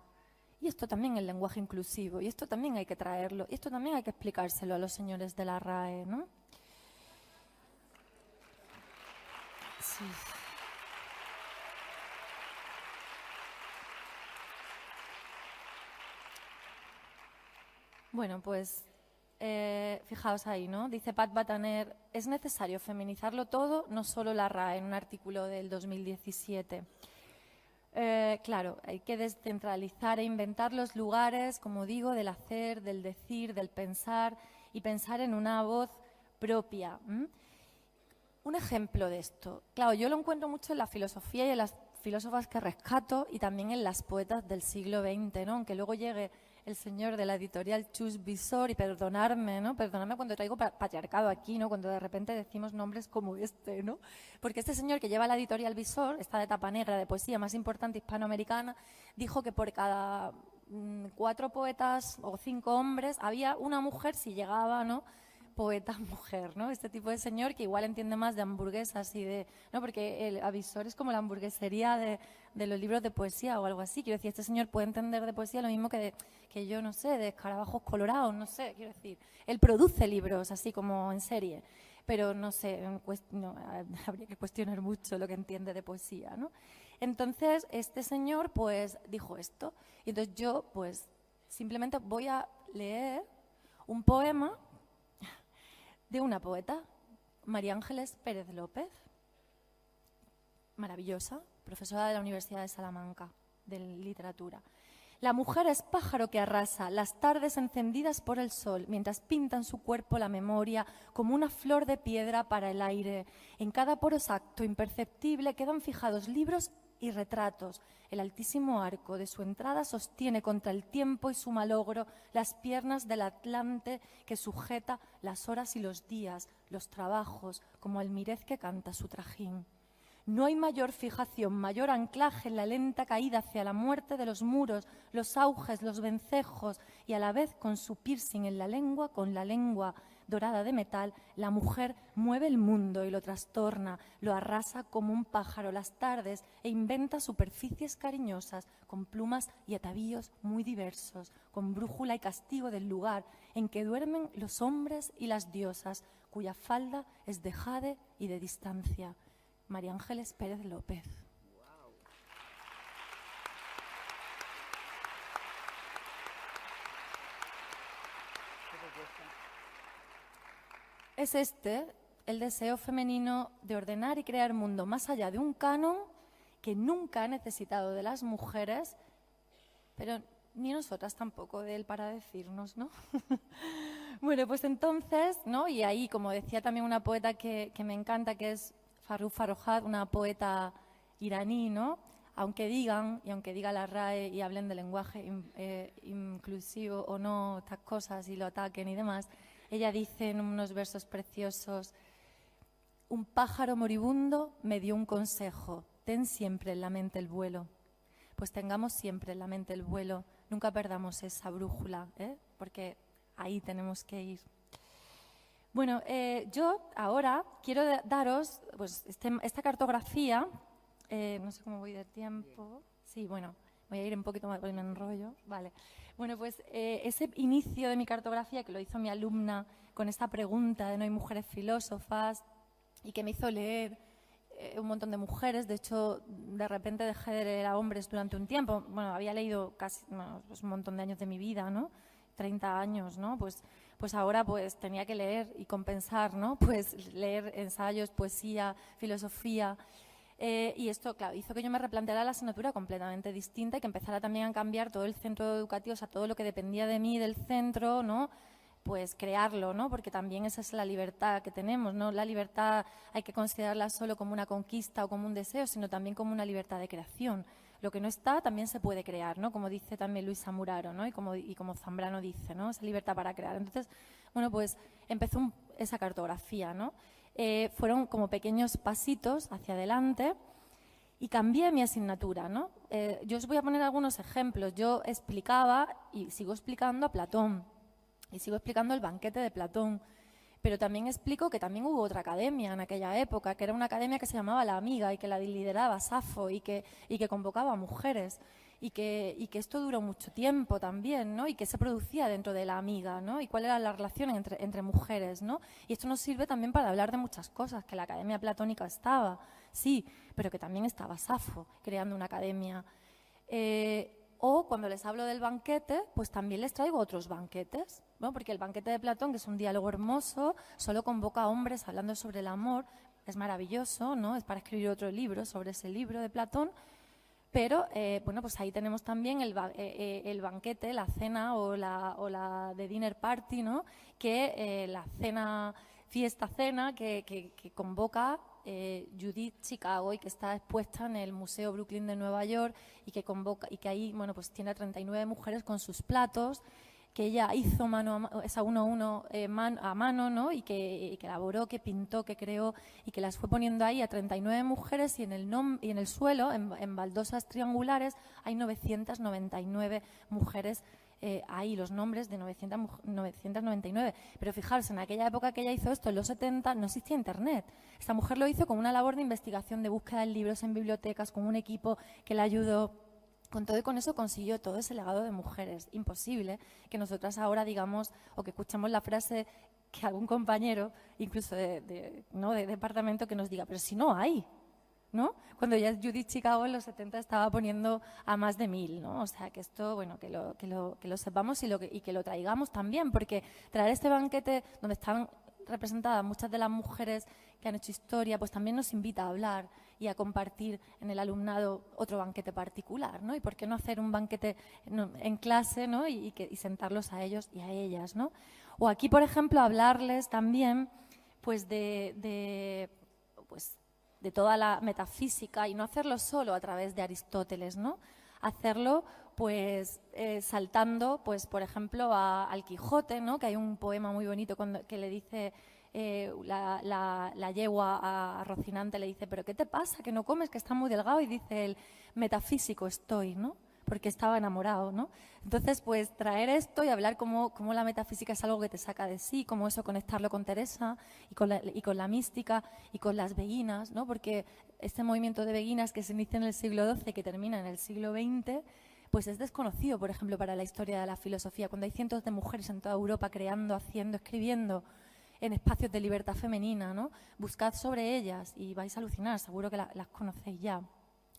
Y esto también es el lenguaje inclusivo, y esto también hay que traerlo, y esto también hay que explicárselo a los señores de la RAE, ¿no? Sí. Bueno, pues fijaos ahí, ¿no? Dice Pat Bataner, es necesario feminizarlo todo, no solo la RAE, en un artículo del 2017. Claro, hay que descentralizar e inventar los lugares, como digo, del hacer, del decir, del pensar, y pensar en una voz propia. Un ejemplo de esto, claro, yo lo encuentro mucho en la filosofía y en las filósofas que rescato, y también en las poetas del siglo XX, ¿no? Aunque luego llegue el señor de la editorial Chus Visor, y perdonadme, ¿no? Perdonadme cuando traigo patriarcado aquí, ¿no? Cuando de repente decimos nombres como este, ¿no? Porque este señor que lleva la editorial Visor, esta de tapa negra de poesía más importante hispanoamericana, dijo que por cada 4 poetas o 5 hombres había una mujer si llegaba, ¿no?, poeta mujer, ¿no? Este tipo de señor que igual entiende más de hamburguesas y de, ¿no? Porque el Avisor es como la hamburguesería de los libros de poesía o algo así. Quiero decir, este señor puede entender de poesía lo mismo que yo, no sé, de escarabajos colorados, no sé, quiero decir. Él produce libros así como en serie, pero no sé, habría que cuestionar mucho lo que entiende de poesía, ¿no? Entonces, este señor pues dijo esto. Y entonces yo pues simplemente voy a leer un poema de una poeta, María Ángeles Pérez López, maravillosa, profesora de la Universidad de Salamanca, de literatura. La mujer es pájaro que arrasa las tardes encendidas por el sol, mientras pinta en su cuerpo la memoria como una flor de piedra para el aire. En cada poro exacto, imperceptible, quedan fijados libros y retratos. El altísimo arco de su entrada sostiene contra el tiempo y su malogro las piernas del Atlante que sujeta las horas y los días, los trabajos, como almirez que canta su trajín. No hay mayor fijación, mayor anclaje en la lenta caída hacia la muerte de los muros, los auges, los vencejos, y a la vez con su piercing en la lengua, con la lengua dorada de metal, la mujer mueve el mundo y lo trastorna, lo arrasa como un pájaro las tardes e inventa superficies cariñosas, con plumas y atavíos muy diversos, con brújula y castigo del lugar en que duermen los hombres y las diosas, cuya falda es de jade y de distancia. María Ángeles Pérez López. Es este el deseo femenino de ordenar y crear mundo más allá de un canon que nunca ha necesitado de las mujeres, pero ni nosotras tampoco de él para decirnos, ¿no? Bueno, pues entonces, ¿no? Y ahí, como decía también una poeta que me encanta, que es Farrukh Farrokhzad, una poeta iraní, ¿no? Aunque digan, y aunque diga la RAE y hablen de lenguaje inclusivo o no, estas cosas, y lo ataquen y demás, ella dice en unos versos preciosos: un pájaro moribundo me dio un consejo, ten siempre en la mente el vuelo. Pues tengamos siempre en la mente el vuelo, nunca perdamos esa brújula, porque ahí tenemos que ir. Bueno, yo ahora quiero daros pues, esta cartografía, no sé cómo voy de tiempo. Sí, bueno, Voy a ir un poquito más, porque me enrollo. Vale. Bueno, pues ese inicio de mi cartografía, que lo hizo mi alumna con esta pregunta de no hay mujeres filósofas, y que me hizo leer un montón de mujeres. De hecho, de repente dejé de leer a hombres durante un tiempo. Bueno, había leído casi pues un montón de años de mi vida, ¿no? 30 años, ¿no? Pues ahora pues tenía que leer y compensar, ¿no? Pues leer ensayos, poesía, filosofía. Y esto, claro, hizo que yo me replanteara la asignatura completamente distinta y que empezara también a cambiar todo el centro educativo, o sea, todo lo que dependía de mí, del centro, ¿no? Pues crearlo, ¿no? Porque también esa es la libertad que tenemos, ¿no? La libertad hay que considerarla solo como una conquista o como un deseo, sino también como una libertad de creación. Lo que no está también se puede crear, ¿no? Como dice también Luisa Muraro, ¿no? Y como Zambrano dice, ¿no? Esa libertad para crear. Entonces, bueno, pues empezó esa cartografía, ¿no? Fueron como pequeños pasitos hacia adelante y cambié mi asignatura, ¿no? Yo os voy a poner algunos ejemplos. Yo explicaba y sigo explicando a Platón y sigo explicando el banquete de Platón, pero también explico que también hubo otra academia en aquella época, que era una academia que se llamaba La Amiga y que la lideraba Safo y que convocaba a mujeres. Y que esto duró mucho tiempo también, ¿no? Y que se producía dentro de La Amiga, ¿no? Y cuál era la relación entre mujeres, ¿no? Y esto nos sirve también para hablar de muchas cosas, que la academia platónica estaba, sí, pero que también estaba Safo creando una academia. O cuando les hablo del banquete, pues también les traigo otros banquetes, ¿no? Porque el banquete de Platón, que es un diálogo hermoso, solo convoca a hombres hablando sobre el amor, es maravilloso, ¿no? Es para escribir otro libro sobre ese libro de Platón. Pero, bueno, pues ahí tenemos también el banquete, la cena o la de dinner party, ¿no? Que la cena, fiesta-cena, que convoca Judith Chicago y que está expuesta en el Museo Brooklyn de Nueva York y que ahí, bueno, pues tiene a 39 mujeres con sus platos, que ella hizo uno a uno a mano, ¿no? Y que elaboró, que pintó, que creó y que las fue poniendo ahí a 39 mujeres y en el suelo, en baldosas triangulares, hay 999 mujeres ahí, los nombres de 999. Pero fijaros, en aquella época que ella hizo esto, en los 70, no existía Internet. Esta mujer lo hizo con una labor de investigación, de búsqueda de libros en bibliotecas, con un equipo que la ayudó. Con todo y con eso consiguió todo ese legado de mujeres. Imposible que nosotras ahora digamos o que escuchemos la frase que algún compañero, incluso de departamento, que nos diga, pero si no hay, ¿no? Cuando ya Judith Chicago en los 70 estaba poniendo a más de 1000, ¿no? O sea, que esto, bueno, que lo sepamos y que lo traigamos también, porque traer este banquete donde están representadas muchas de las mujeres que han hecho historia, pues también nos invita a hablar y a compartir en el alumnado otro banquete particular, ¿no? Y por qué no hacer un banquete en clase, ¿no? Y sentarlos a ellos y a ellas, ¿no? O aquí, por ejemplo, hablarles también, pues de toda la metafísica y no hacerlo solo a través de Aristóteles, ¿no? Hacerlo, pues, saltando, pues, por ejemplo, al Quijote, ¿no? Que hay un poema muy bonito que le dice la yegua a Rocinante, le dice, ¿pero qué te pasa? Que no comes, que estás muy delgado. Y dice él, metafísico estoy, ¿no? Porque estaba enamorado, ¿no? Entonces, pues, traer esto y hablar cómo la metafísica es algo que te saca de sí, cómo eso conectarlo con Teresa y con la mística y con las beguinas, ¿no? Porque este movimiento de beguinas que se inicia en el siglo XII, que termina en el siglo XX, pues es desconocido, por ejemplo, para la historia de la filosofía. Cuando hay cientos de mujeres en toda Europa creando, haciendo, escribiendo en espacios de libertad femenina, ¿no? Buscad sobre ellas y vais a alucinar, seguro que las conocéis ya.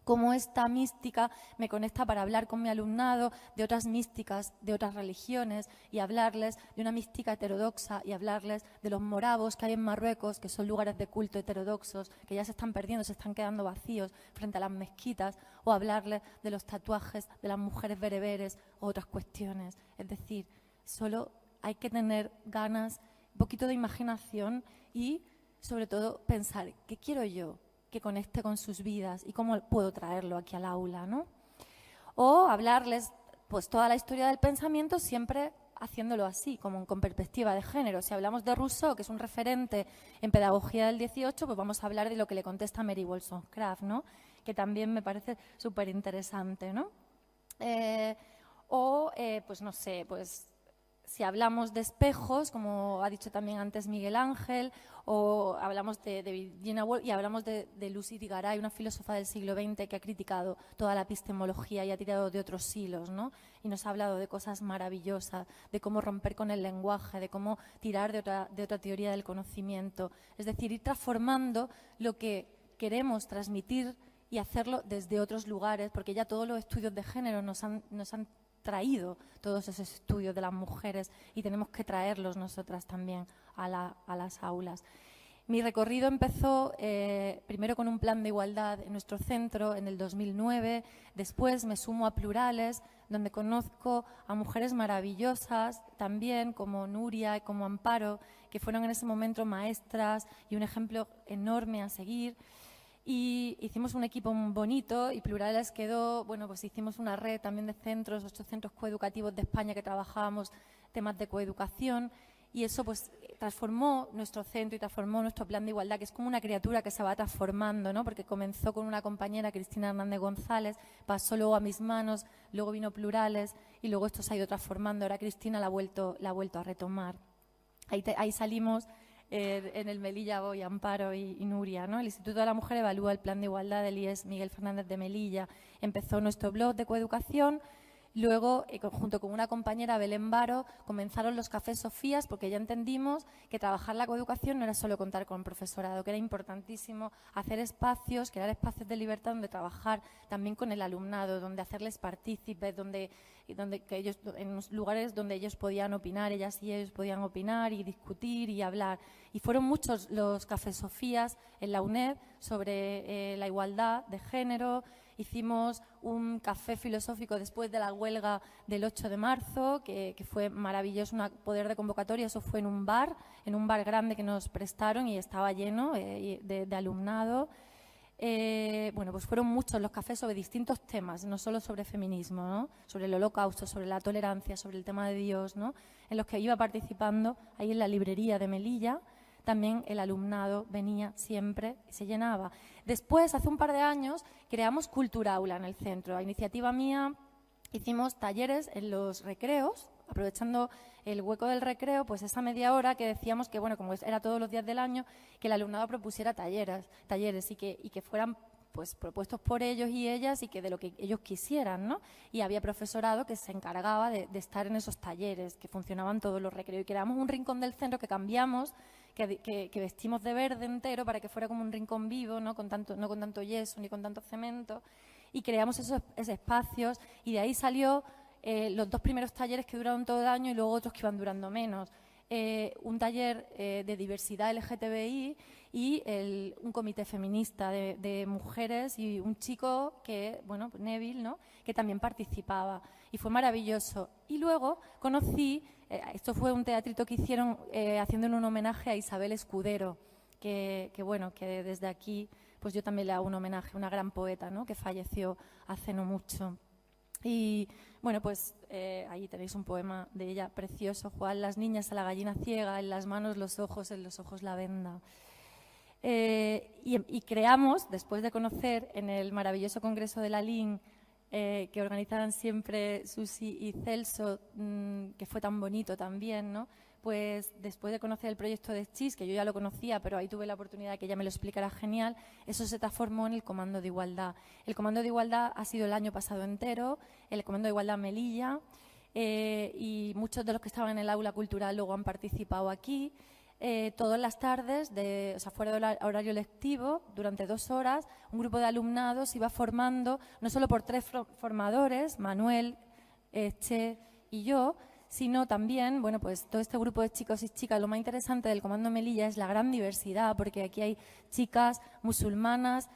Cómo esta mística me conecta para hablar con mi alumnado de otras místicas, de otras religiones, y hablarles de una mística heterodoxa y hablarles de los moravos que hay en Marruecos, que son lugares de culto heterodoxos, que ya se están perdiendo, se están quedando vacíos frente a las mezquitas, o hablarles de los tatuajes de las mujeres bereberes o otras cuestiones. Es decir, solo hay que tener ganas, un poquito de imaginación y, sobre todo, pensar, ¿qué quiero yo que conecte con sus vidas y cómo puedo traerlo aquí al aula, ¿no? O hablarles, pues, toda la historia del pensamiento siempre haciéndolo así, como con perspectiva de género. Si hablamos de Rousseau, que es un referente en pedagogía del 18, pues vamos a hablar de lo que le contesta Mary Wollstonecraft, ¿no? Que también me parece súper interesante, ¿no? Pues no sé, pues si hablamos de espejos, como ha dicho también antes Miguel Ángel, o hablamos de Virginia Woolf y hablamos de Lucy Garay, una filósofa del siglo XX que ha criticado toda la epistemología y ha tirado de otros hilos, ¿no? Y nos ha hablado de cosas maravillosas, de cómo romper con el lenguaje, de cómo tirar de otra teoría del conocimiento. Es decir, ir transformando lo que queremos transmitir y hacerlo desde otros lugares, porque ya todos los estudios de género nos han traído todos esos estudios de las mujeres y tenemos que traerlos nosotras también a las aulas. Mi recorrido empezó primero con un plan de igualdad en nuestro centro en el 2009, después me sumo a Plurales, donde conozco a mujeres maravillosas también, como Nuria y como Amparo, que fueron en ese momento maestras y un ejemplo enorme a seguir. Y hicimos un equipo bonito y Plurales quedó, bueno, pues hicimos una red también de centros, 8 centros coeducativos de España que trabajábamos temas de coeducación y eso pues transformó nuestro centro y transformó nuestro plan de igualdad, que es como una criatura que se va transformando, ¿no? Porque comenzó con una compañera, Cristina Hernández González, pasó luego a mis manos, luego vino Plurales y luego esto se ha ido transformando. Ahora Cristina la ha vuelto a retomar. Ahí salimos. En el Melilla voy, Amparo y Nuria, ¿no? El Instituto de la Mujer evalúa el plan de igualdad del IES Miguel Fernández de Melilla. Empezó nuestro blog de coeducación, luego, junto con una compañera, Belén Varo, comenzaron los Cafés Sofías, porque ya entendimos que trabajar la coeducación no era solo contar con profesorado, que era importantísimo hacer espacios, crear espacios de libertad donde trabajar también con el alumnado, donde hacerles partícipes, en lugares donde ellos podían opinar, ellas y ellos podían opinar y discutir y hablar. Y fueron muchos los Cafés Sofías en la UNED sobre la igualdad de género. Hicimos un café filosófico después de la huelga del 8 de marzo, que fue maravilloso, un poder de convocatoria. Eso fue en un bar grande que nos prestaron y estaba lleno de alumnado. Bueno, pues fueron muchos los cafés sobre distintos temas, no solo sobre feminismo, ¿no? Sobre el Holocausto, sobre la tolerancia, sobre el tema de Dios, ¿no? En los que iba participando ahí en la librería de Melilla. También el alumnado venía siempre y se llenaba. Después, hace un par de años, creamos Cultura Aula en el centro. A iniciativa mía hicimos talleres en los recreos, aprovechando el hueco del recreo, pues esa media hora que decíamos que, bueno, como era todos los días del año, que el alumnado propusiera talleres y que fueran pues propuestos por ellos y ellas y que de lo que ellos quisieran, ¿no? Y había profesorado que se encargaba de estar en esos talleres, que funcionaban todos los recreos y creamos un rincón del centro que cambiamos, que vestimos de verde entero para que fuera como un rincón vivo, no con tanto yeso ni con tanto cemento, y creamos esos espacios y de ahí salió los 2 primeros talleres que duraron todo el año y luego otros que iban durando menos. Un taller de diversidad LGTBI y un comité feminista de mujeres y un chico que, bueno, Neville, ¿no?, que también participaba y fue maravilloso. Y luego conocí, esto fue un teatrito que hicieron haciendo un homenaje a Isabel Escudero, que desde aquí pues yo también le hago un homenaje, una gran poeta, ¿no?, que falleció hace no mucho. Y bueno, pues ahí tenéis un poema de ella precioso: juegan las niñas a la gallina ciega, en las manos los ojos, en los ojos la venda. Y creamos, después de conocer en el maravilloso congreso de la LIN, que organizaban siempre Susi y Celso, que fue tan bonito también, ¿no? Pues después de conocer el proyecto de Chis, que yo ya lo conocía, pero ahí tuve la oportunidad de que ella me lo explicara genial, eso se transformó en el Comando de Igualdad. El Comando de Igualdad ha sido el año pasado entero, el Comando de Igualdad Melilla, y muchos de los que estaban en el aula cultural luego han participado aquí. Todas las tardes, fuera del horario lectivo, durante 2 horas, un grupo de alumnados se iba formando, no solo por 3 formadores, Manuel, Che y yo, sino también, bueno, pues todo este grupo de chicos y chicas. Lo más interesante del Comando Melilla es la gran diversidad, porque aquí hay chicas musulmanas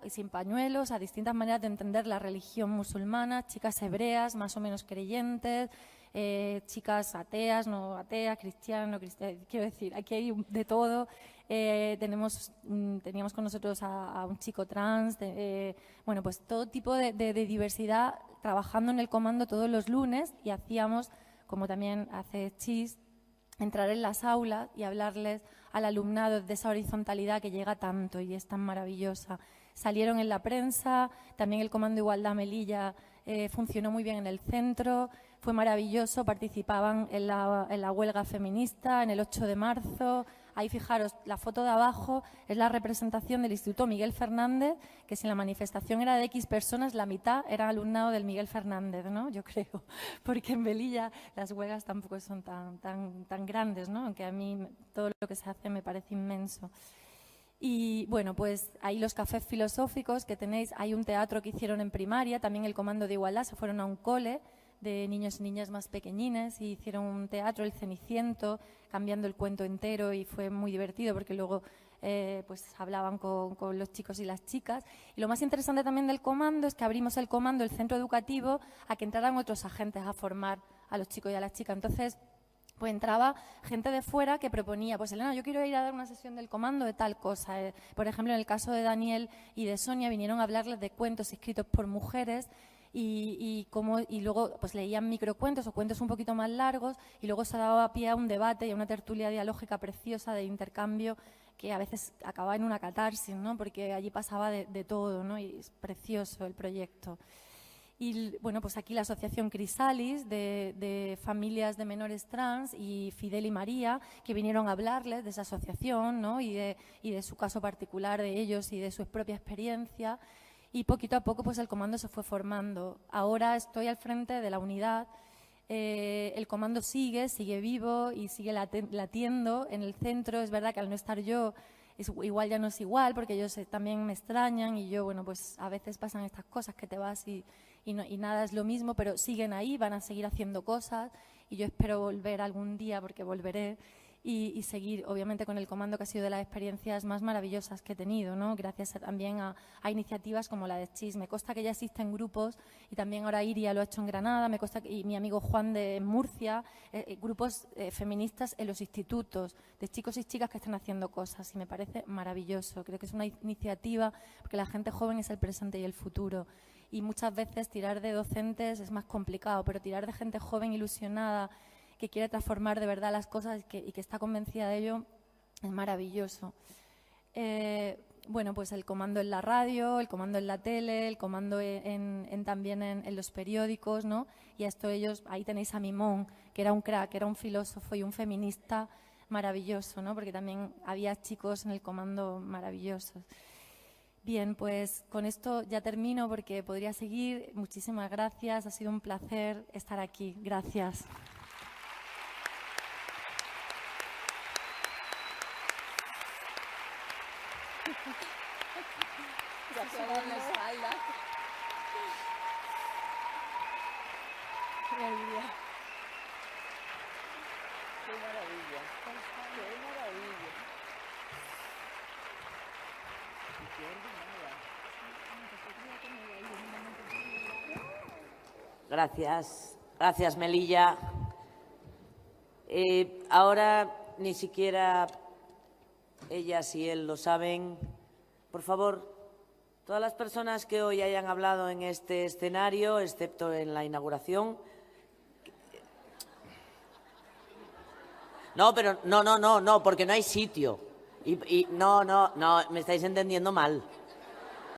sin pañuelos, a distintas maneras de entender la religión musulmana, chicas hebreas, más o menos creyentes, chicas ateas, no ateas, cristianas, quiero decir, aquí hay de todo. Teníamos con nosotros a un chico trans, bueno, pues todo tipo de diversidad, trabajando en el comando todos los lunes, y hacíamos, como también hace Chis, entrar en las aulas y hablarles al alumnado de esa horizontalidad que llega tanto y es tan maravillosa. salieron en la prensa, también el Comando Igualdad Melilla funcionó muy bien en el centro, fue maravilloso, participaban en la huelga feminista, en el 8 de marzo. Ahí, fijaros, la foto de abajo es la representación del Instituto Miguel Fernández, que si la manifestación era de X personas, la mitad era alumnado del Miguel Fernández, ¿no? Yo creo, porque en Melilla las huelgas tampoco son tan grandes, ¿no? Aunque a mí todo lo que se hace me parece inmenso. Y bueno, pues ahí los cafés filosóficos que tenéis, hay un teatro que hicieron en primaria, también el Comando de Igualdad, se fueron a un cole de niños y niñas más pequeñines y hicieron un teatro, El Ceniciento, cambiando el cuento entero, y fue muy divertido porque luego pues hablaban con los chicos y las chicas. Y lo más interesante también del comando es que abrimos el comando, el centro educativo, a que entraran otros agentes a formar a los chicos y a las chicas. Entonces, pues entraba gente de fuera que proponía, pues Elena, yo quiero ir a dar una sesión del comando de tal cosa. Por ejemplo, en el caso de Daniel y de Sonia, vinieron a hablarles de cuentos escritos por mujeres y luego pues leían microcuentos o cuentos un poquito más largos, y luego se daba pie a un debate y a una tertulia dialógica preciosa de intercambio que a veces acababa en una catarsis, ¿no? Porque allí pasaba de todo, ¿no? Y es precioso el proyecto. Y bueno, pues aquí la asociación Crisalis de familias de menores trans y Fidel y María, que vinieron a hablarles de esa asociación, ¿no? y de su caso particular de ellos y de su propia experiencia. Y poquito a poco pues el comando se fue formando. Ahora estoy al frente de la unidad. El comando sigue vivo y sigue latiendo en el centro. Es verdad que al no estar yo, igual ya no es igual, porque ellos también me extrañan y yo, bueno, pues a veces pasan estas cosas que te vas y nada es lo mismo, pero siguen ahí, van a seguir haciendo cosas y yo espero volver algún día, porque volveré, y seguir, obviamente, con el comando, que ha sido de las experiencias más maravillosas que he tenido, ¿no? Gracias también a iniciativas como la de CHIS. Me consta que ya existen grupos, y también ahora Iria lo ha hecho en Granada, me consta y mi amigo Juan de Murcia, grupos feministas en los institutos, de chicos y chicas que están haciendo cosas, y me parece maravilloso. Creo que es una iniciativa, porque la gente joven es el presente y el futuro. Y muchas veces tirar de docentes es más complicado, pero tirar de gente joven ilusionada que quiere transformar de verdad las cosas y que está convencida de ello es maravilloso. Bueno, pues el comando en la radio, el comando en la tele, el comando también en los periódicos, ¿no? Y esto ellos, ahí tenéis a Mimón, que era un crack, era un filósofo y un feminista maravilloso, ¿no? Porque también había chicos en el comando maravillosos. Bien, pues con esto ya termino porque podría seguir. Muchísimas gracias, ha sido un placer estar aquí. Gracias. Qué maravilla, qué maravilla. Gracias, gracias Melilla. Ahora ni siquiera ellas y él lo saben. Por favor, todas las personas que hoy hayan hablado en este escenario, excepto en la inauguración. No, pero no, porque no hay sitio. No, me estáis entendiendo mal.